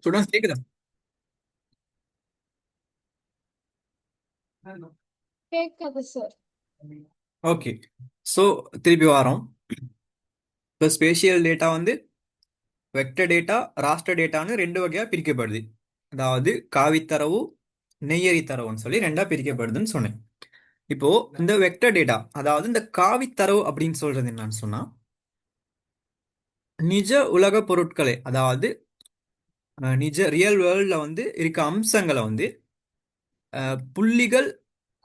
Students கேக்குதா? கேக்குது sir. Okay. So திருப்பி வரோம். இப்போ ஸ்பேஷியல் டேட்டா வந்து வெக்டர் டேட்டா, ராஸ்டர் டேட்டான்னு ரெண்டு வகையா பிரிக்கப்படுது. அதாவது காவித்தரவு, நெய்யரி தரவுன்னு சொல்லி ரெண்டா பிரிக்கப்படுதுன்னு சொன்னேன். இப்போ இந்த வெக்டர் டேட்டா, அதாவது இந்த காவித்தரவு அப்படின்னு சொல்றது என்னன்னு சொன்னா, நிஜ உலக பொருட்களை, அதாவது நிஜ ரியல் வேர்ல்ட்ல வந்து இருக்க அம்சங்களை வந்து புள்ளிகள்,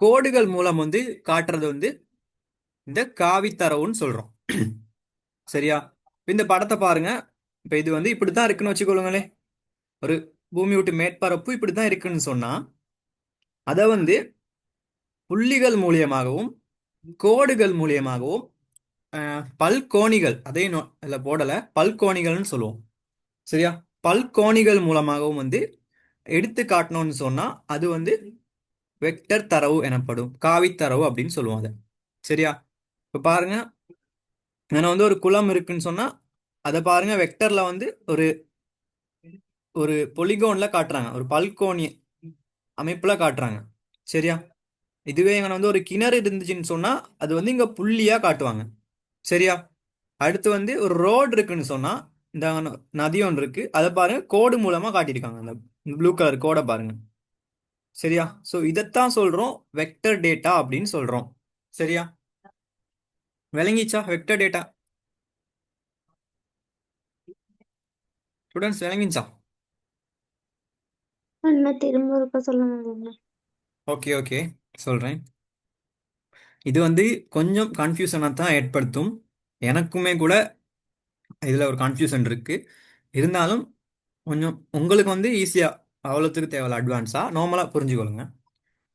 கோடுகள் மூலம் வந்து காட்டுறது வந்து இந்த காவித்தரவுன்னு சொல்றோம். சரியா? இந்த படத்தை பாருங்க. இப்ப இது வந்து இப்படித்தான் இருக்குன்னு வச்சுக்கொள்ளுங்களேன். ஒரு பூமி விட்டு மேற்பரப்பு இப்படித்தான் இருக்குன்னு சொன்னா அதை வந்து புள்ளிகள் மூலியமாகவும் கோடுகள் மூலியமாகவும் பல்கோணிகள் அதையும் இல்ல போடல, பல்கோணிகள்னு சொல்லுவோம். சரியா? பல்கோணிகள் மூலமாகவும் வந்து எடுத்து காட்டணும்னு சொன்னா அது வந்து வெக்டர் தரவு எனப்படும், காவித்தரவு அப்படின்னு சொல்லுவோம் அதை. சரியா? இப்ப பாருங்க, நான் வந்து ஒரு குளம் இருக்குன்னு சொன்னா அதை பாருங்க வெக்டர்ல வந்து ஒரு ஒரு பொலிகோன்ல காட்டுறாங்க, ஒரு பல்கோணி அமைப்புல காட்டுறாங்க. சரியா? இதுவே இங்க வந்து ஒரு கிணறு இருந்துச்சுன்னு சொன்னா அது வந்து இங்க புள்ளியா காட்டுவாங்க. சரியா? அடுத்து வந்து ஒரு ரோடு இருக்குன்னு சொன்னா இந்த நதி ஒன்று இருக்கு, அதை பாருங்க கோடு மூலமா காட்டியிருக்காங்க, அந்த ப்ளூ கலர் கோடை பாருங்க. சரியா? சோ இதைத்தான் சொல்றோம் வெக்டர் டேட்டா அப்படின்னு சொல்றோம். சரியா? விளங்கிச்சா வெக்டர் டேட்டா? ஸ்டூடெண்ட்ஸ் விளங்கிச்சா? அண்ணா திரும்ப இருக்க சொல்லுங்க. ஓகே ஓகே, சொல்றேன். இது வந்து கொஞ்சம் கன்ஃபியூஷனை தான் ஏற்படுத்தும். எனக்குமே கூட இதுல ஒரு கன்ஃபியூஷன் இருக்கு. இருந்தாலும் கொஞ்சம் உங்களுக்கு வந்து ஈஸியா, அவ்வளோத்துக்கு தேவையில்ல, அட்வான்ஸா நார்மலா புரிஞ்சுக்கொள்ளுங்க.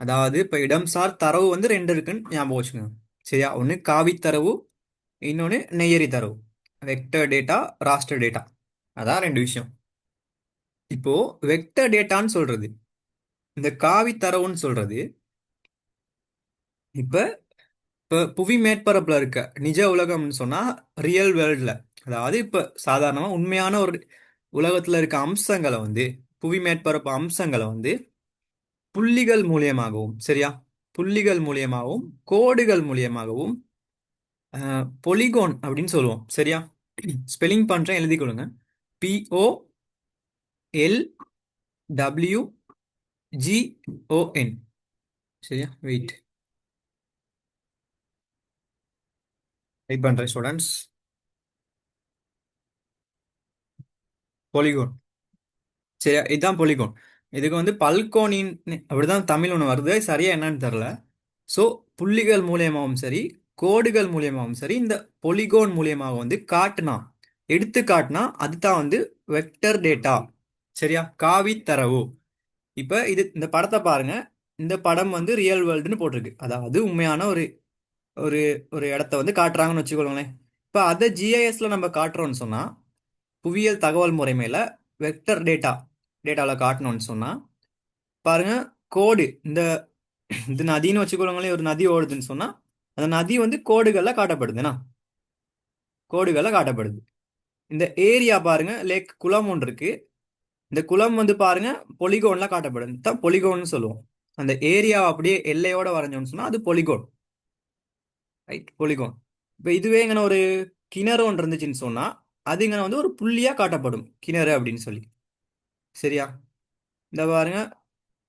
அதாவது இப்ப இடம்சார் தரவு வந்து ரெண்டு இருக்குன்னு ஞாபகம் வச்சுக்கோங்க. சரியா? ஒன்று காவி தரவு, இன்னொன்று நெய்யரி தரவு. வெக்டர் டேட்டா, ராஸ்டர் டேட்டா, அதான் ரெண்டு விஷயம். இப்போ வெக்டர் டேட்டான்னு சொல்றது, இந்த காவி தரவுன்னு சொல்றது, இப்ப இப்ப புவி மேற்பரப்புல இருக்க நிஜ உலகம்னு சொன்னா ரியல் வேர்ல்ட்ல, அதாவது இப்ப சாதாரணமா உண்மையான ஒரு உலகத்துல இருக்க அம்சங்களை வந்து, புவி மேற்பரப்பு அம்சங்களை வந்து புள்ளிகள் மூலியமாகவும், சரியா, புள்ளிகள் மூலியமாகவும் கோடுகள் மூலியமாகவும் பொலிகோன் அப்படின்னு சொல்லுவோம். சரியா? ஸ்பெல்லிங் பண்றேன், எழுதி கொடுங்க. POLWGON. சரியா? வெயிட், டைப் பண்றேன் ஸ்டூடெண்ட்ஸ். பொலிகோன். சரியா? இதுதான் பொலிகோன். இதுக்கு வந்து பல்கோனின் அப்படிதான் தமிழ் ஒன்று வருது, சரியா என்னன்னு தெரியல. ஸோ புள்ளிகள் மூலியமாகவும் சரி, கோடுகள் மூலியமாகவும் சரி, இந்த பொலிகோன் மூலியமாக வந்து காட்டுனா, எடுத்து காட்டினா அதுதான் வந்து வெக்டர் டேட்டா. சரியா? காவி தரவு. இப்ப இது இந்த படத்தை பாருங்க. இந்த படம் வந்து ரியல் வேர்ல்டுன்னு போட்டிருக்கு, அதாவது உண்மையான ஒரு ஒரு ஒரு இடத்த வந்து காட்டுறாங்கன்னு வச்சுக்கோங்களேன். இப்ப அதை ஜிஐஎஸ்ல நம்ம காட்டுறோம்னு சொன்னா, புவியியல் தகவல் முறைமையில வெக்டர் டேட்டாவில் காட்டணும்னு சொன்னா பாருங்க, கோடு இந்த இது நதின்னு வச்சுக்கோங்களேன். ஒரு நதி ஓடுதுன்னு சொன்னா அந்த நதி வந்து கோடுகள்ல காட்டப்படுதுன்னா, கோடுகள்ல காட்டப்படுது. இந்த ஏரியா பாருங்க, லேக், குளம் ஒன்று இருக்கு. இந்த குளம் வந்து பாருங்க பொலிகோன்ல காட்டப்படுது, தான் பொலிகோன்னு சொல்லுவோம். அந்த ஏரியா அப்படியே எல்லையோட வரைஞ்சோம்னு சொன்னா அது பொலிகோன். ரைட், பொலிகோன். இப்போ இதுவே இங்கே ஒரு கிணறு ஒன்று இருந்துச்சுன்னு சொன்னா அது இங்கே வந்து ஒரு புள்ளியா காட்டப்படும், கிணறு அப்படின்னு சொல்லி. சரியா? இந்த பாருங்க,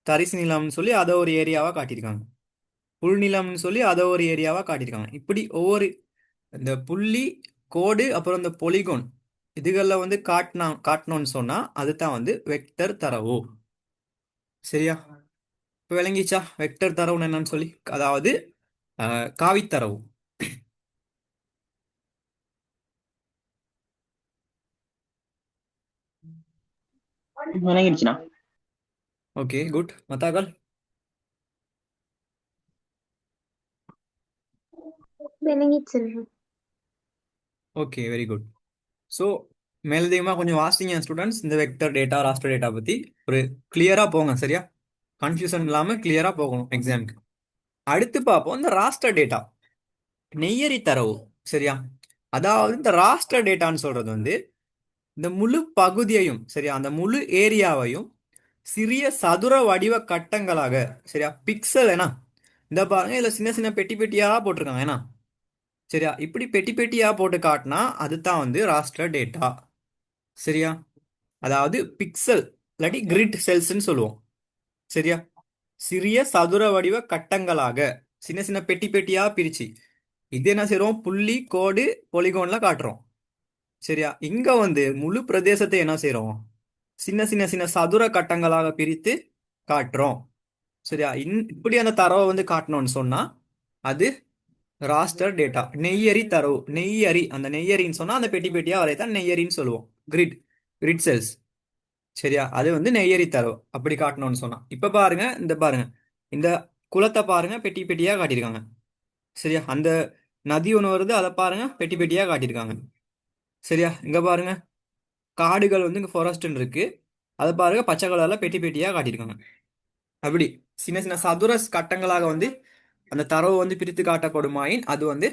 தரிசு நிலம்னு சொல்லி அதை ஒரு ஏரியாவா காட்டியிருக்காங்க, புல்நிலம்னு சொல்லி அதை ஒரு ஏரியாவா காட்டியிருக்காங்க. இப்படி ஒவ்வொரு இந்த புள்ளி, கோடு, அப்புறம் இந்த பொலிகோன், இதுகளில் வந்து காட்டணும்னு சொன்னா அதுதான் வந்து வெக்டர் தரவு. சரியா? இப்போ விளங்கிச்சா வெக்டர் தரவுன்னு என்னன்னு சொல்லி? அதாவது காவித்தரவு. விளங்கிடுச்சுண்ணா. Okay, good. மத்தாக்கள்? விளங்கிச்சுண்ணா. Okay, very good. ஸோ மேலதிகமாக கொஞ்சம் வாசிங்க ஸ்டூடெண்ட்ஸ், இந்த வெக்டர் டேட்டா, ராஸ்டர் டேட்டா பற்றி ஒரு கிளியராக போங்க. சரியா? கன்ஃபியூஷன் இல்லாமல் கிளியராக போகணும் எக்ஸாமுக்கு. அடுத்து பார்ப்போம் இந்த ராஸ்டர் டேட்டா, நெய்யரி தரவு. சரியா? அதாவது இந்த ராஸ்டர் டேட்டான்னு சொல்றது வந்து இந்த முழு பகுதியையும் சரியா, அந்த முழு ஏரியாவையும் சிறிய சதுர வடிவ கட்டங்களாக, சரியா, பிக்சல் ஏனா இந்த பாருங்க, இதுல சின்ன சின்ன பெட்டி பெட்டியா போட்டிருக்காங்க ஏனா, சரியா, இப்படி பெட்டி பெட்டியா போட்டு காட்டினா அதுதான் வந்து ராஸ்டர் டேட்டா. சரியா, அதாவது பிக்சல் இல்லாட்டி கிரிட் செல்ஸ்ன்னு சொல்லுவோம். சரியா, சிறிய சதுர வடிவ கட்டங்களாக சின்ன சின்ன பெட்டி பெட்டியா பிரிச்சு இது என்ன செய்றோம், புள்ளி கோடு பொலிகோன்ல காட்டுறோம். சரியா, இங்க வந்து முழு பிரதேசத்தை என்ன செய்றோம், சின்ன சின்ன சின்ன சதுர கட்டங்களாக பிரித்து காட்டுறோம். சரியா, இப்படி அந்த தரவை வந்து காட்டணும்னு சொன்னா அது ராஸ்டர் டேட்டா, நெய்யரி தரவு. நெய்யரி, அந்த நெய்யரின்னு சொன்னா அந்த பெட்டி பெட்டியா வரையத்தான் நெய்யரின்னு சொல்லுவோம். Grid grid cells. சரியா, அது வந்து நெய்யரி தரவு அப்படி காட்டணும்னு சொன்னா. இப்ப பாருங்க, இந்த பாருங்க, இந்த குளத்தை பாருங்க, பெட்டி பெட்டியா காட்டியிருக்காங்க. சரியா, அந்த நதி ஒன்று வருது, அதை பாருங்க, பெட்டி பெட்டியா காட்டியிருக்காங்க. சரியா, இங்க பாருங்க, காடுகள் வந்து இங்க ஃபாரஸ்ட்னு இருக்கு, அதை பாருங்க பச்சை கலர்ல பெட்டி பெட்டியா காட்டியிருக்காங்க. அப்படி சின்ன சின்ன சதுர கட்டங்களாக வந்து அந்த தரவு வந்து பிரித்து காட்டப்படுமாயின் அது வந்து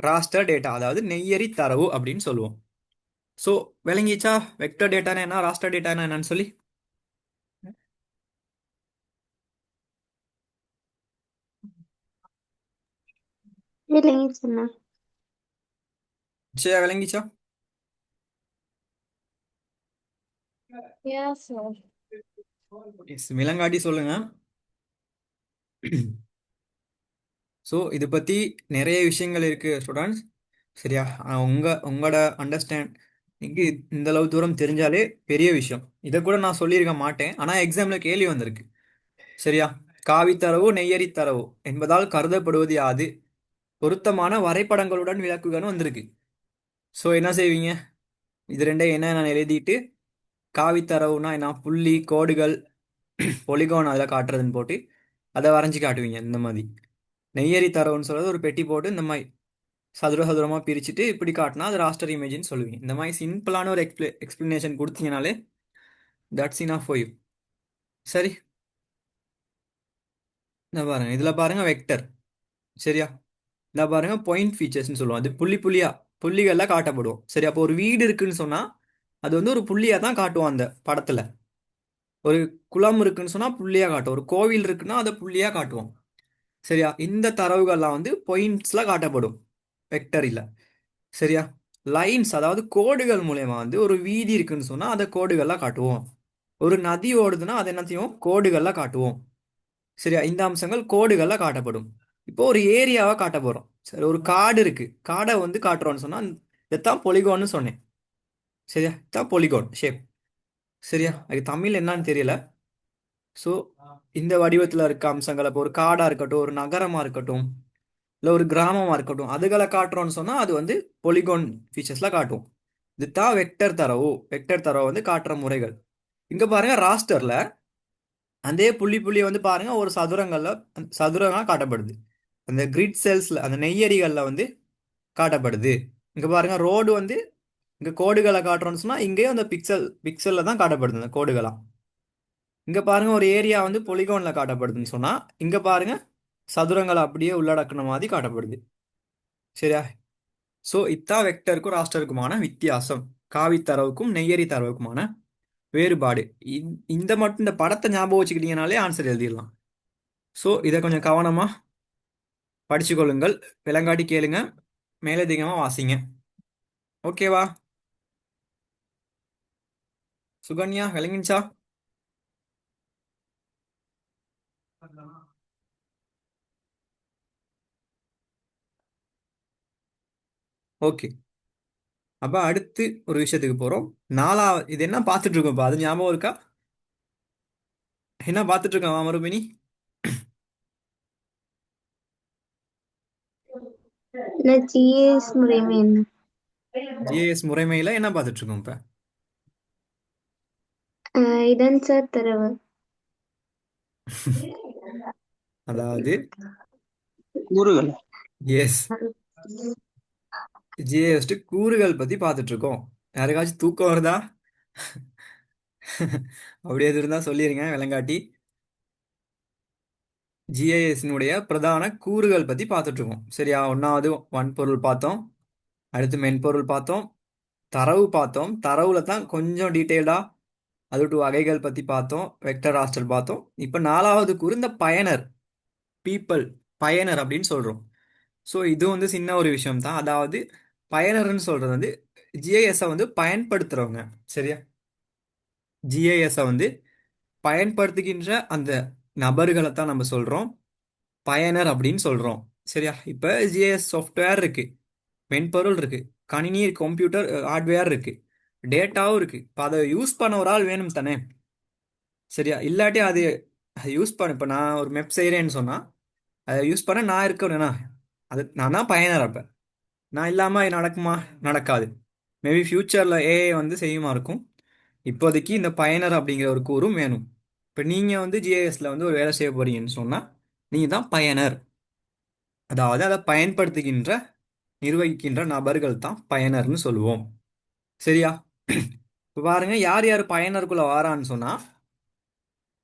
ராஸ்டர் டேட்டா, அதாவது நெய்யரி தரவு அப்படின்னு சொல்லுவோம். ஸோ விளங்கிச்சா வெக்டர் டேட்டானா என்ன, ராஸ்டர் டேட்டானா என்னன்னு சொல்லி? விளங்கிச்சு அண்ணா. சரி, விளங்கிச்சா? Yes, sir. Yes, விளங்காட்டி சொல்லுங்க. ஸோ இது பற்றி நிறைய விஷயங்கள் இருக்குது ஸ்டூடெண்ட்ஸ். சரியா, உங்களோட அண்டர்ஸ்டாண்ட் இங்கே இந்த அளவு தூரம் தெரிஞ்சாலே பெரிய விஷயம். இதை கூட நான் சொல்லியிருக்க மாட்டேன், ஆனால் எக்ஸாமில் கேள்வி வந்திருக்கு. சரியா, காவித்தரவு நெய்யரி தரவு என்பதால் கருதப்படுவது யாது, பொருத்தமான வரைபடங்களுடன் விளக்குகன்னு வந்திருக்கு. ஸோ என்ன செய்வீங்க, இது ரெண்டையும் என்ன எழுதிட்டு காவித்தரவுனா என்ன, புள்ளி கோடுகள் பொலிகான் அதில் காட்டுறதுன்னு போட்டு அதை வரைஞ்சி காட்டுவீங்க. இந்த மாதிரி நெய்யரி தரவுன்னு சொல்றது ஒரு பெட்டி போட்டு இந்த மாதிரி சதுர சதுரமாக பிரிச்சுட்டு இப்படி காட்டினா அது ராஸ்டர் இமேஜ்னு சொல்லுவீங்க. இந்த மாதிரி சிம்பிளான ஒரு எக்ஸ்பிளனேஷன் கொடுத்தீங்கனாலே தட்ஸ் இனஃப் ஃபார் யூ. சரி, இந்த பாருங்க, இதில் பாருங்க வெக்டர். சரியா, இந்த பாருங்க பாயிண்ட் ஃபீச்சர்ஸ்னு சொல்லுவோம், அது புள்ளி புள்ளியா புள்ளிகள்லாம் காட்டப்படும். சரி, அப்போ ஒரு வீடு இருக்குன்னு சொன்னா அது வந்து ஒரு புள்ளியா தான் காட்டுவோம் அந்த படத்துல. ஒரு குளம் இருக்குன்னு சொன்னா புள்ளியா காட்டும், ஒரு கோவில் இருக்குன்னா அதை புள்ளியா காட்டுவோம். சரியா, இந்த தரவுகள்லாம் வந்து பாயிண்ட்ஸ்ல காட்டப்படும், வெக்டர் இல்ல. சரியா, லைன்ஸ் அதாவது கோடுகள் மூலயமா வந்து ஒரு வீதி இருக்குன்னு சொன்னா அதை கோடுகள்ல காட்டுவோம். ஒரு நதி ஓடுதுன்னா அதை என்னத்தையும் கோடுகள்ல காட்டுவோம். சரியா, இந்த அம்சங்கள் கோடுகள்ல காட்டப்படும். இப்போ ஒரு ஏரியாவை காட்ட போறோம். சரி, ஒரு காடு இருக்கு, காடை வந்து காட்டுறோம்னு சொன்னா இதைத்தான் பொலிகோன்னு சொன்னேன். சரியா, இதான் பொலிகோன் ஷேப். சரியா, அது தமிழ் என்னன்னு தெரியல. ஸோ இந்த வடிவத்தில் இருக்க அம்சங்களை, இப்போ ஒரு காடா இருக்கட்டும், ஒரு நகரமா இருக்கட்டும், இல்லை ஒரு கிராமமா இருக்கட்டும், அதுகளை காட்டுறோம்னு சொன்னா அது வந்து பொலிகோன் ஃபீச்சர்ஸ்ல காட்டும். இதுதான் வெக்டர் தரவு. வெக்டர் தரவு வந்து காட்டுற முறைகள். இங்க பாருங்க, ராஸ்டர்ல அதே புள்ளி புள்ளி வந்து பாருங்க ஒரு சதுரங்கள்ல சதுரங்களா காட்டப்படுது. அந்த கிரிட் செல்ஸ்ல அந்த நெய்யரிகள்ல வந்து காட்டப்படுது. இங்க பாருங்க ரோடு வந்து இங்க கோடுகளை காட்டுறோம்னு சொன்னா இங்கேயும் அந்த பிக்சல்ல தான் காட்டப்படுது அந்த கோடுகளா. இங்க பாருங்க ஒரு ஏரியா வந்து பொலிகான்ல காட்டப்படுதுன்னு சொன்னா இங்க பாருங்க சதுரங்களை அப்படியே உள்ளடக்குன மாதிரி காட்டப்படுது. சரியா, ஸோ இதான் வெக்டருக்கும் ராஸ்டருக்குமான வித்தியாசம், காவி தரவுக்கும் நெய்யரி தரவுக்குமான வேறுபாடு. இந்த மட்டும் இந்த படத்தை ஞாபகம் வச்சுக்கிட்டீங்கனாலே ஆன்சர் எழுதிடலாம். ஸோ இதை கொஞ்சம் கவனமா படிச்சு கொள்ளுங்கள், விளங்காட்டி கேளுங்க, மேலதிகமா வாசிங்க. ஓகேவா? சுகன்யா விளங்கிச்சா? ஓகே, அப்ப அடுத்து ஒரு விஷயத்துக்கு போறோம். நாலாவது இது என்ன பார்த்துட்டு இருக்கோம், அது ஞாபகம் இருக்கா? என்ன பார்த்துட்டு இருக்கோம் மறுபடி? இந்த ஜிஎஸ் முறைமை என்ன? ஜிஏஎஸ் முறைமையில என்ன பார்த்துட்டு இருக்கோம் இப்ப? இடன்சார் தரவு. அதாவது கூறுகள். எஸ், ஜிஏஎஸ் கூறுகள் பத்தி பார்த்துட்டு இருக்கோம். யாருக்காச்சும் தூக்கம் வருதா? அப்படி எது இருந்தா சொல்லிருங்க, விளங்காட்டி. ஜிஐஎஸ்னுடைய பிரதான கூறுகள் பத்தி பார்த்துட்டு இருக்கோம். சரியா, ஒன்னாவது வன்பொருள் பார்த்தோம், அடுத்து மென்பொருள் பார்த்தோம், தரவு பார்த்தோம். தரவுல தான் கொஞ்சம் டீட்டெயில்டா அதோட வகைகள் பத்தி பார்த்தோம். வெக்டர் ராஸ்டர் பார்த்தோம். இப்போ நாலாவது கூறு இந்த பயனர், பீப்பிள், பயனர் அப்படின்னு சொல்றோம். ஸோ இது வந்து சின்ன ஒரு விஷயம் தான். அதாவது பயனர்னு சொல்றது வந்து ஜிஐஎஸ்ஸை வந்து பயன்படுத்துறவங்க. சரியா? ஜிஐஎஸ்ஸை வந்து பயன்படுத்துகின்ற அந்த நபர்களை தான் நம்ம சொல்றோம் பயனர் அப்படின்னு சொல்றோம். சரியா? இப்போ ஜிஐஎஸ் சாஃப்ட்வேர் இருக்கு, மென்பொருள் இருக்கு, கணினி கம்ப்யூட்டர் ஹார்ட்வேர் இருக்கு, டேட்டாவும் இருக்கு. இப்போ அதை யூஸ் பண்ண ஒரு ஆள் வேணும் தானே? சரியா? இல்லாட்டி அது யூஸ் பண்ண, இப்போ நான் ஒரு மெப் செய்கிறேன்னு சொன்னால் அதை யூஸ் பண்ண நான் இருக்கணும்னா அது நான் தான் பயனர். அப்போ நான் இல்லாமல் அது நடக்குமா? நடக்காது. மேபி ஃப்யூச்சரில் ஏஐ வந்து செய்யுமா இருக்கும். இப்போதைக்கு இந்த பயனர் அப்படிங்கிற ஒரு கூறும் வேணும். இப்போ நீங்கள் வந்து ஜிஐஎஸ்ல வந்து ஒரு வேலை செய்ய போறீங்கன்னு சொன்னால் நீங்கள் தான் பயனர். அதாவது அதை பயன்படுத்துகின்ற, நிர்வகிக்கின்ற நபர்கள் தான் பயனர்னு சொல்லுவோம். சரியா? இப்போ பாருங்க, யார் யார் பயனருக்குள்ள வாரான்னு சொன்னா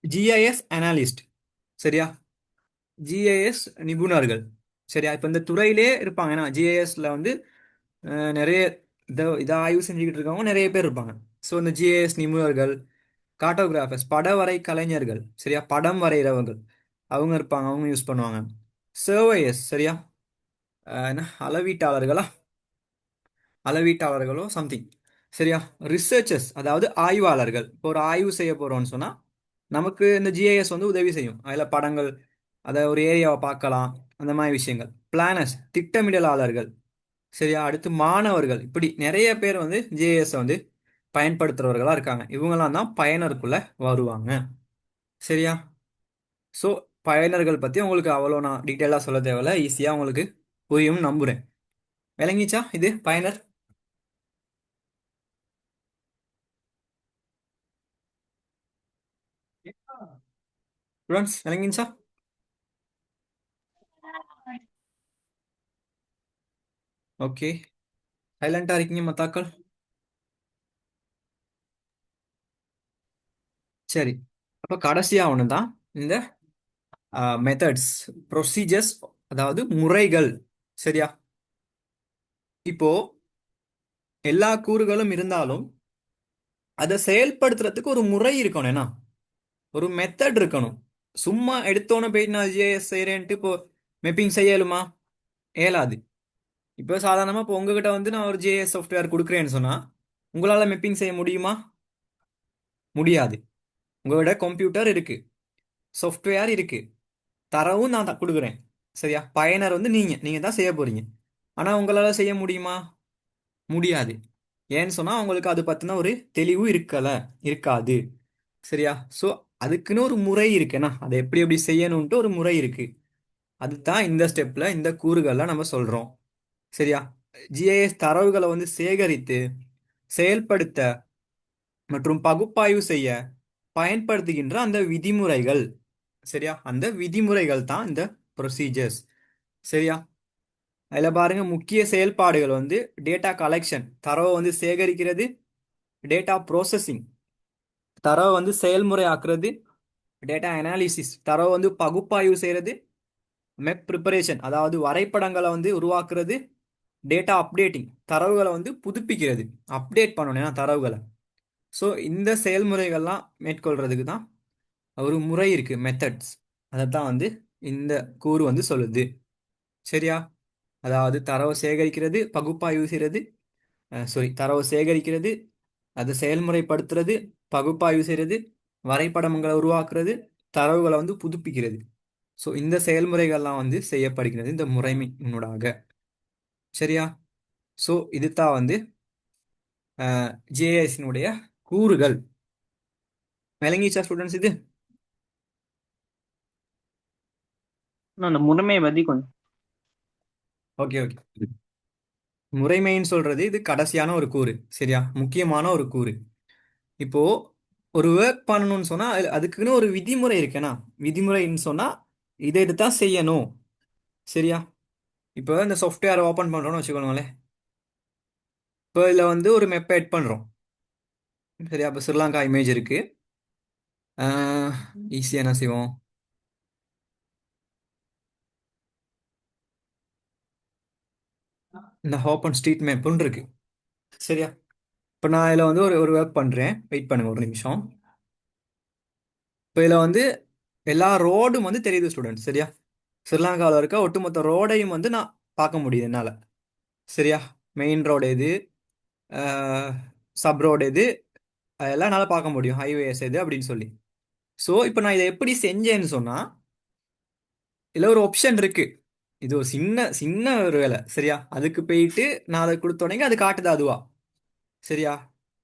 ஜிஐஎஸ் அனாலிஸ்ட். சரியா? ஜிஐஎஸ் நிபுணர்கள். சரியா? இப்போ இந்த துறையிலே இருப்பாங்க. ஏன்னா ஜிஐஎஸ்ல வந்து நிறைய இதை ஆய்வு செஞ்சுக்கிட்டு இருக்கவங்க நிறைய பேர் இருப்பாங்க. ஸோ இந்த ஜிஐஎஸ் நிபுணர்கள், கார்ட்டோகிராஃபர்ஸ், படவரை கலைஞர்கள், சரியா, படம் வரைகிறவர்கள், அவங்க இருப்பாங்க, அவங்க யூஸ் பண்ணுவாங்க. சர்வேயர்ஸ், சரியா, என்ன அளவீட்டாளர்களா, அளவீட்டாளர்களோ சம்திங். சரியா? ரிசர்ச்சர்ஸ், அதாவது ஆய்வாளர்கள். இப்போ ஒரு ஆய்வு செய்ய போறோம்னு சொன்னா நமக்கு இந்த ஜிஐஎஸ் வந்து உதவி செய்யும். அதில் படங்கள், அதை ஒரு ஏரியாவை பார்க்கலாம், அந்த மாதிரி விஷயங்கள். பிளானர்ஸ், திட்டமிடலாளர்கள். சரியா? அடுத்து மாணவர்கள். இப்படி நிறைய பேர் வந்து ஜிஐஎஸ் வந்து பயன்படுத்துறவர்களா இருக்காங்க. இவங்கெல்லாம் தான் பயனருக்குள்ள வருவாங்க. சரியா? ஸோ பயனர்கள் பத்தி உங்களுக்கு அவ்வளோ நான் டீட்டெயிலாக சொல்ல தேவையில்ல. ஈஸியாக உங்களுக்கு புரியும்னு நம்புறேன். விளங்கிச்சா இது பயனர்? ஸ்டூடெண்ட்ஸ் விளங்கிச்சா? ஓகே. சைலண்டா இருக்கீங்க மத்தாக்கள். சரி. அப்போ கடைசியா ஒன்று தான் இந்த மெத்தட்ஸ், ப்ரொசீஜர்ஸ், அதாவது முறைகள். சரியா? இப்போ எல்லா கூறுகளும் இருந்தாலும் அதை செயல்படுத்துறதுக்கு ஒரு முறை இருக்கணும். என்ன? ஒரு மெத்தட் இருக்கணும். சும்மா எடுத்தோன்னே போயிட்டு நான் ஜிஐஎஸ் செய்கிறேன்ட்டு இப்போ மெப்பிங் செய்யலுமா? இயலாது. இப்போ சாதாரணமாக இப்போ உங்ககிட்ட வந்து நான் ஒரு ஜிஐஎஸ் சாஃப்ட்வேர் கொடுக்குறேன்னு சொன்னால் உங்களால் மெப்பிங் செய்ய முடியுமா? முடியாது. உங்களோட கம்ப்யூட்டர் இருக்கு, சாஃப்ட்வேர் இருக்கு, தரவும் நான் தான் கொடுக்குறேன். சரியா? பயனர் வந்து நீங்க தான் செய்ய போறீங்க. ஆனால் உங்களால் செய்ய முடியுமா? முடியாது. ஏன்னு சொன்னால் உங்களுக்கு அது பற்றின ஒரு தெளிவு இருக்காது. சரியா? ஸோ அதுக்குன்னு ஒரு முறை இருக்குன்னா அதை எப்படி எப்படி செய்யணும்ட்டு ஒரு முறை இருக்கு. அதுதான் இந்த ஸ்டெப்ல இந்த கூறுகள்லாம் நம்ம சொல்றோம். சரியா? ஜிஐஎஸ் தரவுகளை வந்து சேகரித்து செயல்படுத்த மற்றும் பகுப்பாய்வு செய்ய பயன்படுத்துகின்ற அந்த விதிமுறைகள். சரியா? அந்த விதிமுறைகள் தான் இந்த ப்ரொசீஜர்ஸ். சரியா? அதில் பாருங்க, முக்கிய செயல்பாடுகள் வந்து டேட்டா கலெக்ஷன், தரவை வந்து சேகரிக்கிறது, டேட்டா ப்ரோசஸிங், தரவை வந்து செயல்முறை ஆக்குறது, டேட்டா அனாலிசிஸ், தரவை வந்து பகுப்பாய்வு செய்யறது, மெப் ப்ரிப்பரேஷன், அதாவது வரைபடங்களை வந்து உருவாக்குறது, டேட்டா அப்டேட்டிங், தரவுகளை வந்து புதுப்பிக்கிறது, அப்டேட் பண்ணணும் ஏன்னா தரவுகளை. ஸோ இந்த செயல்முறைகள்லாம் மேற்கொள்றதுக்கு தான் ஒரு முறை இருக்கு, மெத்தட்ஸ். அதைத்தான் வந்து இந்த கூறு வந்து சொல்லுது. சரியா? அதாவது தரவை சேகரிக்கிறது, பகுப்பாய்வு செய்கிறது, தரவை சேகரிக்கிறது, அதை செயல்முறைப்படுத்துறது, பகுப்பாய்வு செய்கிறது, வரைபடங்களை உருவாக்குறது, தரவுகளை வந்து புதுப்பிக்கிறது. ஸோ இந்த செயல்முறைகள்லாம் வந்து செய்யப்படுகிறது இந்த முறைமை முன்னூடாக. சரியா? ஸோ இதுதான் வந்து ஜேஎஸ்னுடைய கூறுகள். விளங்கிச்சா ஸ்டூடெண்ட்ஸ் இது? இன்னும் அந்த முறைமையை பத்தி கொஞ்சம். Okay okay. முறைமைன்னு சொல்றது இது கடைசியான ஒரு கூறு. சரியா? முக்கியமான ஒரு கூறு. இப்போ ஒரு ஒர்க் பண்ணணும்னு சொன்னா அதுக்குன்னு ஒரு விதிமுறை இருக்குன்னா, விதிமுறைன்னு சொன்னா இதை இதுதான் செய்யணும். சரியா? இப்போ இந்த சாஃப்ட்வேர் ஓப்பன் பண்றோம்னு வச்சுக்கோங்களேன். இப்போ இதில் வந்து ஒரு மெப் எட் பண்றோம். சரியா? இப்போ ஸ்ரீலங்கா இமேஜ் இருக்கு. ஈஸியாக என்ன செய்வோம்? இந்த ஓப்பன் ஸ்ட்ரீட் மேப்னு இருக்கு. சரியா? இப்போ நான் இதில் வந்து ஒரு ஒரு ஒர்க் பண்ணுறேன், வெயிட் பண்ணுங்க ஒரு நிமிஷம். இப்போ இதில் வந்து எல்லா ரோடும் வந்து தெரியுது ஸ்டூடெண்ட், சரியா? ஸ்ரீலங்காவில் இருக்க ஒட்டுமொத்த ரோடையும் வந்து நான் பார்க்க முடியுது என்னால், சரியா? மெயின் ரோடு எது, சப் ரோடு எது, அதெல்லாம் என்னால் பார்க்க முடியும், ஹைவேஸ் எது அப்படின்னு சொல்லி. ஸோ இப்போ நான் இதை எப்படி செஞ்சேன்னு சொன்னால், இதில் ஒரு ஆப்ஷன் இருக்கு. இது ஒரு சின்ன சின்ன ஒரு வேலை, சரியா? அதுக்கு போயிட்டு நான் அதை கொடுத்த உடனே அது காட்டுது அதுவா, சரியா?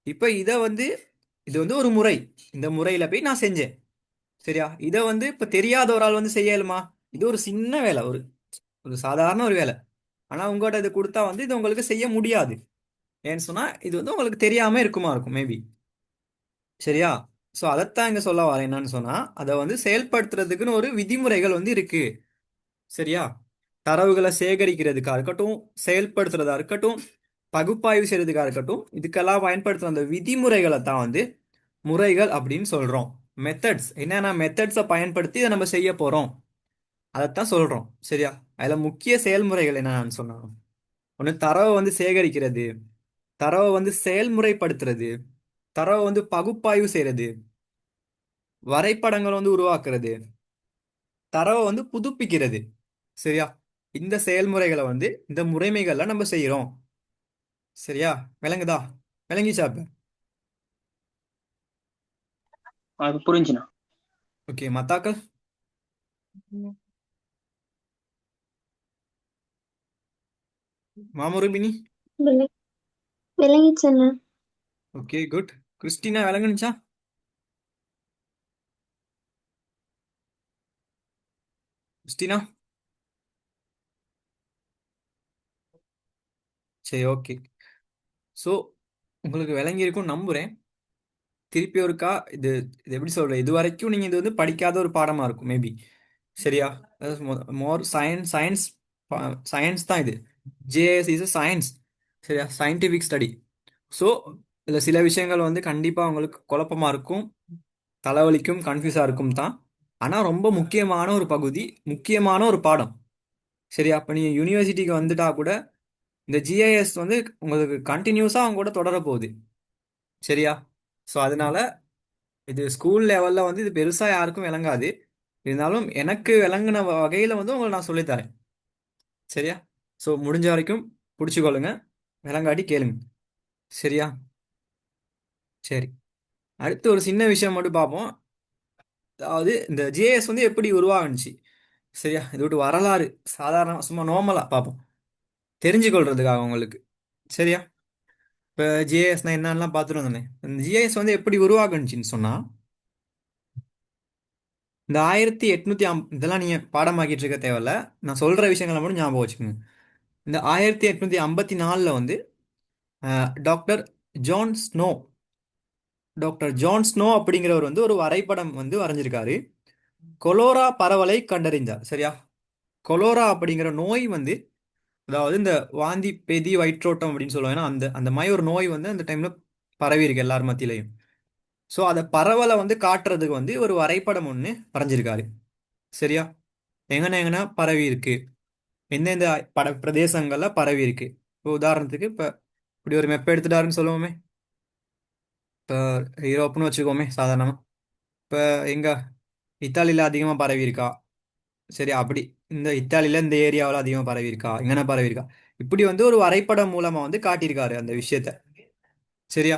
இப்போ இதை வந்து இது வந்து ஒரு முறை, இந்த முறையில் போய் நான் செஞ்சேன், சரியா? இதை வந்து இப்போ தெரியாத ஒரு ஆள் வந்து செய்யலுமா? இது ஒரு சின்ன வேலை, ஒரு ஒரு சாதாரண ஒரு வேலை. ஆனால் உங்கள்கிட்ட இது கொடுத்தா வந்து இது உங்களுக்கு செய்ய முடியாது. ஏன்னு சொன்னால் இது வந்து உங்களுக்கு தெரியாமல் இருக்கும் மேபி, சரியா? ஸோ அதைத்தான் இங்கே சொல்ல வரேன். என்னன்னு சொன்னால் அதை வந்து செயல்படுத்துறதுக்குன்னு ஒரு விதிமுறைகள் வந்து இருக்கு, சரியா? தரவுகளை சேகரிக்கிறதுக்காக இருக்கட்டும், செயல்படுத்துறதா இருக்கட்டும், பகுப்பாய்வு செய்யறதுக்காக இருக்கட்டும், இதுக்கெல்லாம் பயன்படுத்துகிற அந்த விதிமுறைகளை தான் வந்து முறைகள் அப்படின்னு சொல்கிறோம். மெத்தட்ஸ், என்னென்ன மெத்தட்ஸை பயன்படுத்தி இதை நம்ம செய்ய போகிறோம் அதைத்தான் சொல்கிறோம், சரியா? அதில் முக்கிய செயல்முறைகள் என்னென்னு சொன்னாங்க. ஒன்று தரவை வந்து சேகரிக்கிறது, தரவை வந்து செயல்முறைப்படுத்துறது, தரவை வந்து பகுப்பாய்வு செய்யறது, வரைபடங்கள் வந்து உருவாக்குறது, தரவை வந்து புதுப்பிக்கிறது, சரியா? இந்த செயல்முறைகளை வந்து இந்த முறைமைகள்ல நம்ம செய்கிறோம், சரியா? விளங்குதா? விளங்கிச்சா இப்ப? அது புரிஞ்சுண்ணா. ஓகே, மத்தாக்கள்? மாமருபினி? விளை விளங்கிச்சுண்ணா. Okay, good. கிறிஸ்டினா விளங்குனுச்சா? கிறிஸ்டினா? சரி, ஓகே. ஸோ உங்களுக்கு விளங்கியிருக்கும் நம்புகிறேன். திருப்பி ஒருக்கா இது இது எப்படி சொல்கிறது, இது வரைக்கும் நீங்கள் இது வந்து படிக்காத ஒரு பாடமாக இருக்கும் மேபி, சரியா? மோர் சயின்ஸ் சயின்ஸ் சயின்ஸ் தான் இது. ஜேஎஸ் இஸ் சயின்ஸ், சரியா? Scientific study. ஸோ இதில் சில விஷயங்கள் வந்து கண்டிப்பாக உங்களுக்கு குழப்பமாக இருக்கும், தலைவலிக்கும், கன்ஃபியூஸாக இருக்கும் தான். ஆனால் ரொம்ப முக்கியமான ஒரு பகுதி, முக்கியமான ஒரு பாடம், சரியா? அப்போ நீங்கள் யூனிவர்சிட்டிக்கு வந்துட்டா கூட இந்த ஜிஐஎஸ் வந்து உங்களுக்கு கண்டினியூஸாக அவங்க கூட தொடர போகுது, சரியா? ஸோ அதனால இது ஸ்கூல் லெவலில் வந்து இது பெருசாக யாருக்கும் விளங்காது. இருந்தாலும் எனக்கு விளங்கின வகையில் வந்து உங்களை நான் சொல்லித்தரேன், சரியா? ஸோ முடிஞ்ச வரைக்கும் பிடிச்சிக்கொள்ளுங்க, விளங்காட்டி கேளுங்க, சரியா? சரி, அடுத்து ஒரு சின்ன விஷயம் மட்டும் பார்ப்போம். அதாவது இந்த ஜேஎஸ் வந்து எப்படி உருவாகுச்சு, சரியா? இது விட்டு வரலாறு சாதாரண சும்மா நார்மலாக பார்ப்போம், தெரிஞ்சுக்கொள்றதுக்காக உங்களுக்கு, சரியா? இப்போ ஜிஏஎஸ்னா என்னன்னா பார்த்துட்டு வந்தோன்னே, இந்த ஜிஏஎஸ் வந்து எப்படி உருவாகுச்சுன்னு சொன்னால், இந்த 1800 இதெல்லாம் நீங்கள் பாடமாக்கிட்டு இருக்க தேவையில்ல, நான் சொல்கிற விஷயங்களை மட்டும் ஞாபகம் வச்சுக்கோங்க. இந்த 1854 வந்து doctor John snow, doctor John snow அப்படிங்கிறவர் வந்து ஒரு வரைபடம் வந்து வரைஞ்சிருக்காரு. கொலோரா பரவலை கண்டறிந்தார், சரியா? கொலோரா அப்படிங்கிற நோய் வந்து, அதாவது இந்த வாந்தி பேதி வயிற்றோட்டம் அப்படின்னு சொல்லுவாங்க, அந்த அந்த மாதிரி ஒரு நோய் வந்து அந்த டைமில் பரவி இருக்கு எல்லார் மத்தியிலையும். ஸோ அதை பரவலை வந்து காட்டுறதுக்கு வந்து ஒரு வரைபடம் ஒன்று வரைஞ்சிருக்காரு, சரியா? எங்கன்னா எங்கன்னா பரவி இருக்கு, எந்தெந்த பிரதேசங்களில் பரவி இருக்கு. இப்போ உதாரணத்துக்கு இப்போ இப்படி ஒரு மெப்பை எடுத்துட்டாருன்னு சொல்லுவோமே, இப்போ யூரோப்னு வச்சுக்கோமே சாதாரணமாக. இப்போ எங்க இத்தாலியில் அதிகமாக பரவி இருக்கா, சரி? அப்படி இந்த இத்தாலியில் இந்த ஏரியாவில் அதிகமாக பரவி இருக்கா, எங்கன்னா பரவி இருக்கா, இப்படி வந்து ஒரு வரைபடம் மூலமாக வந்து காட்டியிருக்காரு அந்த விஷயத்த, சரியா?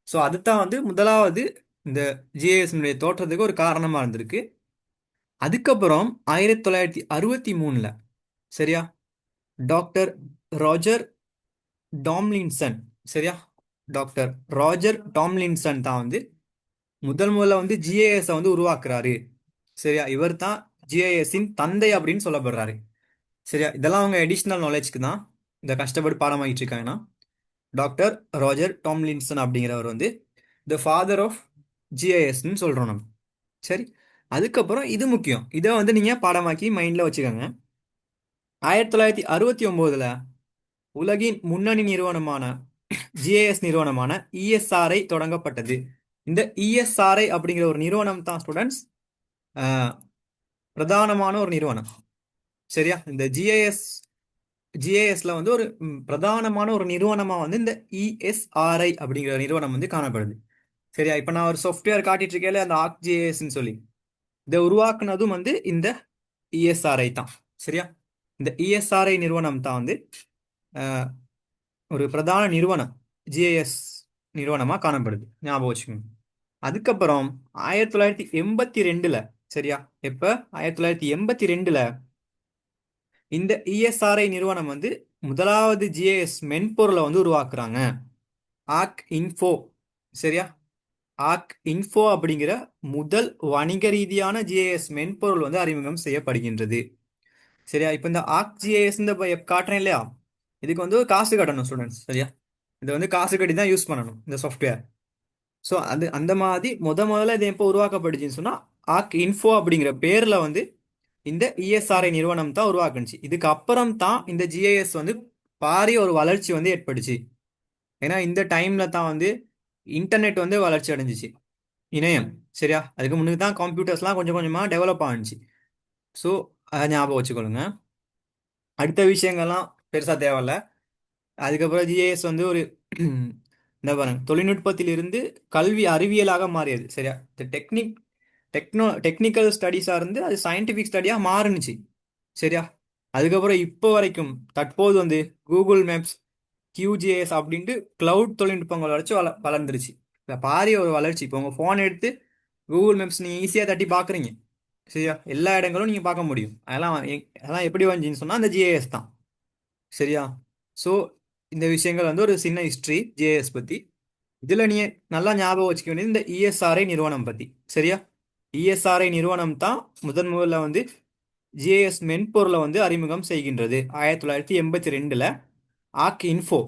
ஸோ அதுதான் வந்து முதலாவது இந்த ஜிஏஎஸ்னுடைய தோற்றத்துக்கு ஒரு காரணமாக இருந்திருக்கு. அதுக்கப்புறம் 1963 சரியா, டாக்டர் ராஜர் டாம்லின்சன், சரியா? டாக்டர் ராஜர் டாம்லின்சன் தான் வந்து முதல் முதல்ல வந்து ஜிஏஎஸ் வந்து உருவாக்குறாரு, சரியா? இவர் தான் ஜிஐஎஸ்ஸின் தந்தை அப்படின்னு சொல்லப்படுறாரு, சரியா? இதெல்லாம் அவங்க எடிஷ்னல் நாலேஜ்க்கு தான் இந்த கஷ்டப்பட்டு பாடமாகிட்டு இருக்காங்கன்னா, டாக்டர் ராஜர் டாம்லின்சன் அப்படிங்கிறவர் வந்து த ஃபாதர் ஆஃப் ஜிஐஎஸ்ன்னு சொல்கிறோம் நம்ம, சரி? அதுக்கப்புறம் இது முக்கியம், இதை வந்து நீங்கள் பாடமாக்கி மைண்டில் வச்சுக்கோங்க. 1969 உலகின் முன்னணி நிறுவனமான ஜிஏஎஸ் நிறுவனமான இஎஸ்ஆர்ஐ தொடங்கப்பட்டது. இந்த இஎஸ்ஆர்ஐ அப்படிங்கிற ஒரு நிறுவனம் தான் ஸ்டூடெண்ட்ஸ் பிரதானமான ஒரு நிறுவனம், சரியா? இந்த ஜிஐஎஸ் ஜிஏஎஸ்ல வந்து ஒரு பிரதானமான ஒரு நிறுவனமா வந்து இந்த இஎஸ்ஆர்ஐ அப்படிங்கிற நிறுவனம் வந்து காணப்படுது. சரியா? இப்போ நான் ஒரு சாஃப்ட்வேர் காட்டிட்டு இருக்கேன்ல, அந்த ஆர்க் ஜேஎஸ்ன்னு சொல்லி, இதை உருவாக்குனதும் வந்து இந்த இஎஸ்ஆர்ஐ தான். சரியா? இந்த இஎஸ்ஆர்ஐ நிறுவனம் தான் வந்து அஹ், ஒரு பிரதான நிறுவனம், ஜிஏஎஸ் நிறுவனமா காணப்படுது. ஞாபகம் வச்சுக்கோங்க. அதுக்கப்புறம் 1982ல, சரியா, எப்ப 1982ல இந்த இஎஸ்ஆர்ஐ நிறுவனம் வந்து முதலாவது ஜிஏஎஸ் மென்பொருளை வந்து உருவாக்குறாங்க. Arc Info. சரியா? ஆர்க் இன்ஃபோ அப்படிங்கிற முதல் வணிக ரீதியான ஜிஏஎஸ் மென்பொருள் வந்து அறிமுகம் செய்யப்படுகின்றது. சரியா? இப்போ இந்த ஆர்க் ஜிஏஎஸ் இந்த காட்டுறேன் இல்லையா, இதுக்கு வந்து ஒரு காசு கட்டணும் ஸ்டூடெண்ட்ஸ். சரியா? இதை வந்து காசு கட்டி தான் யூஸ் பண்ணணும் இந்த சாஃப்ட்வேர். ஸோ அது அந்த மாதிரி முதல்ல இது எப்போ உருவாக்கப்படுச்சுன்னு சொன்னா, ஆர்க் இன்ஃபோ அப்படிங்கிற பேர்ல வந்து இந்த இஎஸ்ஆர்ஐ நிறுவனம் தான் உருவாக்குனுச்சு. இதுக்கு அப்புறம் தான் இந்த ஜிஐஎஸ் வந்து பாரிய ஒரு வளர்ச்சி வந்து ஏற்பட்டுச்சு. ஏன்னா இந்த டைம்ல தான் வந்து இன்டர்நெட் வந்து வளர்ச்சி அடைஞ்சிச்சு, இணையம். சரியா? அதுக்கு முன்னுக்கு தான் கம்ப்யூட்டர்ஸ்லாம் கொஞ்சம் கொஞ்சமா டெவலப் ஆனிச்சு. ஸோ அதை ஞாபகம் வச்சுக்கொள்ளுங்க. அடுத்த விஷயங்கள்லாம் பெருசா தேவையில்ல. அதுக்கப்புறம் ஜிஐஎஸ் வந்து ஒரு இந்த பாருங்க, தொழில்நுட்பத்திலிருந்து கல்வி அறிவியலாக மாறியது. சரியா? இந்த டெக்னிக்கல் ஸ்டடீஸாக இருந்து அது சயின்டிஃபிக் ஸ்டடியாக மாறுனுச்சு. சரியா? அதுக்கப்புறம் இப்போ வரைக்கும் தற்போது வந்து கூகுள் மேப்ஸ், QGIS அப்படின்ட்டு கிளவுட் தொழில்நுட்பங்கள் வளர்ச்சி வளர்ந்துருச்சு. இந்த பாரிய ஒரு வளர்ச்சி. இப்போ உங்கள் ஃபோன் எடுத்து கூகுள் மேப்ஸ் நீங்கள் ஈஸியாக தட்டி பார்க்குறீங்க. சரியா? எல்லா இடங்களும் நீங்கள் பார்க்க முடியும். அதெல்லாம் எப்படி வந்துச்சுன்னு சொன்னால் அந்த ஜிஏஎஸ் தான். சரியா? ஸோ இந்த விஷயங்கள் வந்து ஒரு சின்ன ஹிஸ்ட்ரி ஜிஏஎஸ் பற்றி. இதில் நீ நல்லா ஞாபகம் வச்சுக்க வேண்டியது இந்த இஎஸ்ஆர்ஐ நிறுவனம் பற்றி. சரியா? இஎஸ்ஆர்ஐ நிறுவனம் தான் முதல்ல வந்து ஜிஏஎஸ் மென்பொருளை வந்து அறிமுகம் செய்கின்றது 1982ல் ஆர்க் இன்ஃபோ.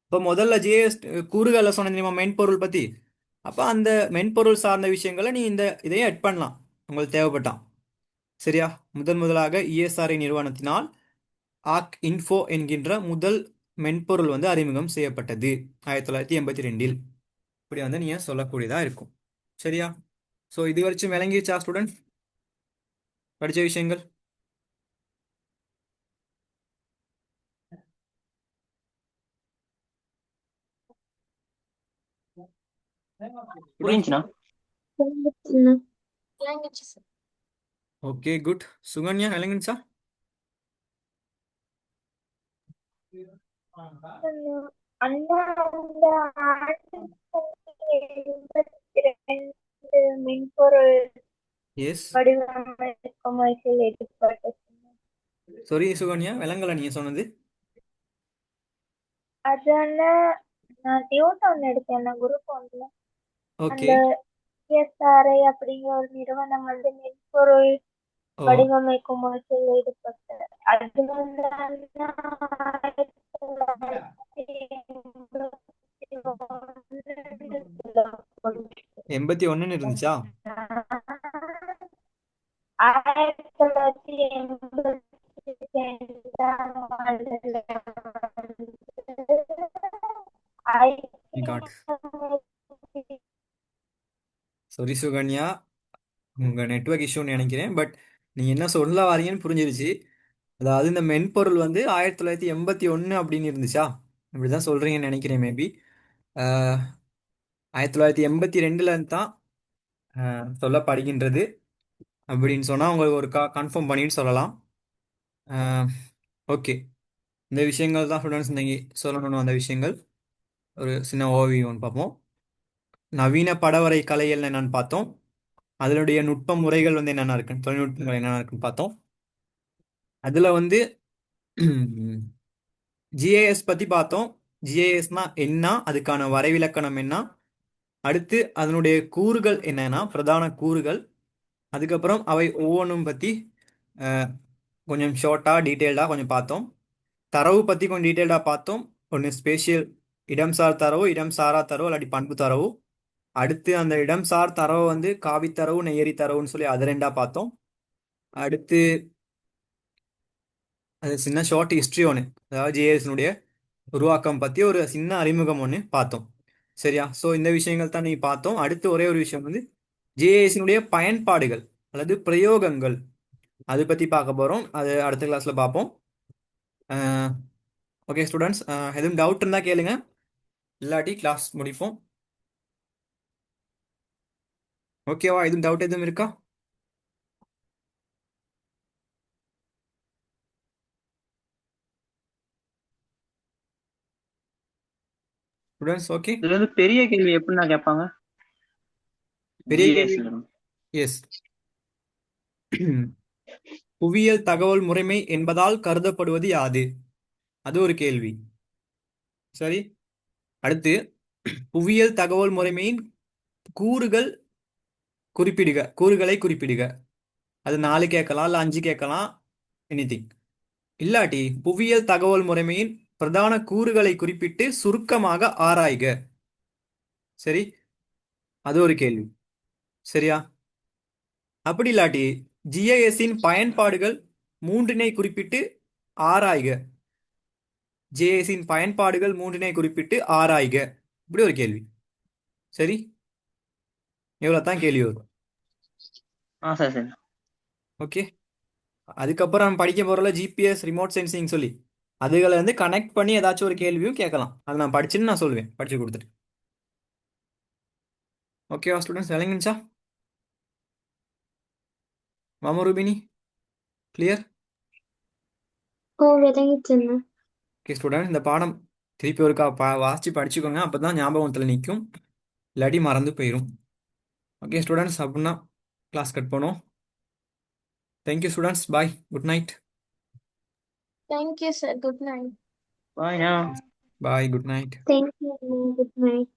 இப்போ முதல்ல ஜிஏஎஸ் கூறுகளை சொன்ன தெரியுமா மென்பொருள் பற்றி. அப்போ அந்த மென்பொருள் சார்ந்த விஷயங்களை நீ இதையே எட் பண்ணலாம் உங்களுக்கு தேவைப்பட்டான். சரியா? முதலாக இஎஸ்ஆர்ஐ நிறுவனத்தினால் ஆர்க் இன்ஃபோ என்கின்ற முதல் மென்பொருள் வந்து அறிமுகம் செய்யப்பட்டது 1982ல். இப்படி வந்து நீங்கள் சொல்லக்கூடியதாக இருக்கும். சரியா? ஸோ இது வரைக்கும் விளங்கிச்சா ஸ்டூடெண்ட் படித்த விஷயங்கள்? புரிஞ்சுண்ணா. விளங்குச்சுண்ணா. Okay, good. சுகன்யா விளங்குச்சா? அண்ணா அந்த 1982 மென்பொருள் எஸ். வடிவமைக்கும் வகையில் எடுக்கப்பட்டது. சாரி சுகன்யா, விளங்கல நீங்க சொன்னது. அது அண்ணா, நான் டியூட் ஒன்று எடுத்தேன் குரூப் ஒன்றுல. ஓகே. அந்த சிஎஸ்ஆர்ஐ அப்படிங்கிற ஒரு நிறுவனம் வந்து மென்பொருள் ஓ, வடிவமைக்கும் முயற்சியில் ஈடுபட்ட அது வந்து அண்ணா 81ன்னு இருந்துச்சா? 1982 காட். சாரி சுகன்யா, உங்க நெட்வொர்க் இஷ்யூன்னு நினைக்கிறேன். பட் நீங்க என்ன சொல்ல வாரீங்கன்னு புரிஞ்சிருச்சு. அதாவது இந்த மென்பொருள் வந்து 1981 அப்படின்னு இருந்துச்சா? இப்படிதான் சொல்றீங்கன்னு நினைக்கிறேன் மேபி. 1982ல தான் சொல்லப்படுகின்றது அப்படின்னு சொன்னா உங்களுக்கு ஒரு கன்ஃபார்ம் பண்ணிட்டு சொல்லலாம். ஓகே, இந்த விஷயங்கள் தான் ஸ்டூடெண்ட்ஸ் இன்னைக்கு சொல்லணும்னு அந்த விஷயங்கள். ஒரு சின்ன ஓவியம் ஒன்று பார்ப்போம். நவீன படவரை கலைகள் என்னன்னு பார்த்தோம். அதனுடைய நுட்ப முறைகள் வந்து என்னென்ன இருக்குன்னு, தொழில்நுட்பங்கள் என்னென்ன இருக்குன்னு பார்த்தோம். அதுல வந்து ஜிஏஎஸ் பத்தி பார்த்தோம். ஜிஏஎஸ்னா என்ன, அதுக்கான வரைவிலக்கணம் என்ன, அடுத்து அதனுடைய கூறுகள் என்னன்னா பிரதான கூறுகள், அதுக்கப்புறம் அவை ஒவ்வொன்றும் பத்தி அஹ், கொஞ்சம் ஷார்ட்டா டீட்டெயில்டாக கொஞ்சம் பார்த்தோம். தரவு பத்தி கொஞ்சம் டீட்டெயில்டாக பார்த்தோம். ஒன்று ஸ்பேஷியல் இடம்சார் தரவு, இடம் சாரா தரவு, இல்லாட்டி பண்பு தரவு. அடுத்து அந்த இடம்சார் தரவு வந்து காவித்தரவு, நெய்யரி தரவுன்னு சொல்லி அது ரெண்டா பார்த்தோம். அடுத்து அது சின்ன ஷார்ட் ஹிஸ்ட்ரி ஒன்று, அதாவது ஜேஎஸ்னுடைய உருவாக்கம் பற்றி ஒரு சின்ன அறிமுகம் ஒன்று பார்த்தோம். சரியா? ஸோ இந்த விஷயங்கள் தான் நீ பார்த்தோம். அடுத்து ஒரே ஒரு விஷயம் வந்து ஜேஎஸ்னுடைய பயன்பாடுகள் அல்லது பிரயோகங்கள், அதை பற்றி பார்க்க போகிறோம். அது அடுத்த கிளாஸில் பார்ப்போம். ஓகே ஸ்டூடெண்ட்ஸ், எதுவும் டவுட் இருந்தால் கேளுங்க, இல்லாட்டி கிளாஸ் முடிப்போம். ஓகேவா? எதுவும் டவுட் எதுவும் இருக்கா? Students okay? இதுல இருந்து பெரிய கேள்வி எப்படிண்ணா கேட்பாங்க? பெரிய கேள்வி. ஜிஎஸ்ல இருந்து. எஸ். புவியியல் தகவல் முறைமை என்பதால் கருதப்படுவது யாது? அது ஒரு கேள்வி. சரி, அடுத்து புவியியல் தகவல் முறைமையின் கூறுகள் குறிப்பிடுக, கூறுகளை குறிப்பிடுக. அது 4 கேட்கலாம், இல்லை 5 கேட்கலாம், எனிதிங். இல்லாட்டி புவியியல் தகவல் முறைமையின் பிரதான கூறுகளை குறிப்பிட்டு சுருக்கமாக ஆராய்க. சரி, அது ஒரு கேள்வி. சரியா? அப்படி இல்லாட்டி ஜிஐஎஸ்ஸின் பயன்பாடுகள் 3னை குறிப்பிட்டு ஆராய்க. ஜிஐஎஸ்ஸின் பயன்பாடுகள் 3னை குறிப்பிட்டு ஆராய்க. இப்படி ஒரு கேள்வி. சரி, இவ்வளோ தான் கேள்வி வரும். சரி சரி. ஓகே, அதுக்கப்புறம் நம்ம படிக்க போகிறோம்ல ஜிபிஎஸ், ரிமோட் சென்சிங் சொல்லி, அதுகளை வந்து கனெக்ட் பண்ணி ஏதாச்சும் ஒரு கேள்வியும் கேட்கலாம். அது நான் படிச்சுன்னு நான் சொல்லுவேன், படிச்சு கொடுத்துட்டு. ஓகேவா ஸ்டூடெண்ட்ஸ்? விளங்கிச்சா? மாமா ரூபினி, கிளியர்? ஓ விளங்கிச்சுண்ணா. ஓகே ஸ்டூடெண்ட், இந்த பாடம் திருப்பி ஒருக்கா வாசிச்சு படிச்சுக்கோங்க, அப்போ தான் ஞாபகத்தில் நிற்கும், இல்லாட்டி மறந்து போயிடும். ஓகே ஸ்டூடெண்ட்ஸ், அப்படின்னா கிளாஸ் கட் பண்ணுவோம். Thank you students, bye, good night. Thank you sir, good night. பாய்ண்ணா. Bye, good night. Thank you, good night.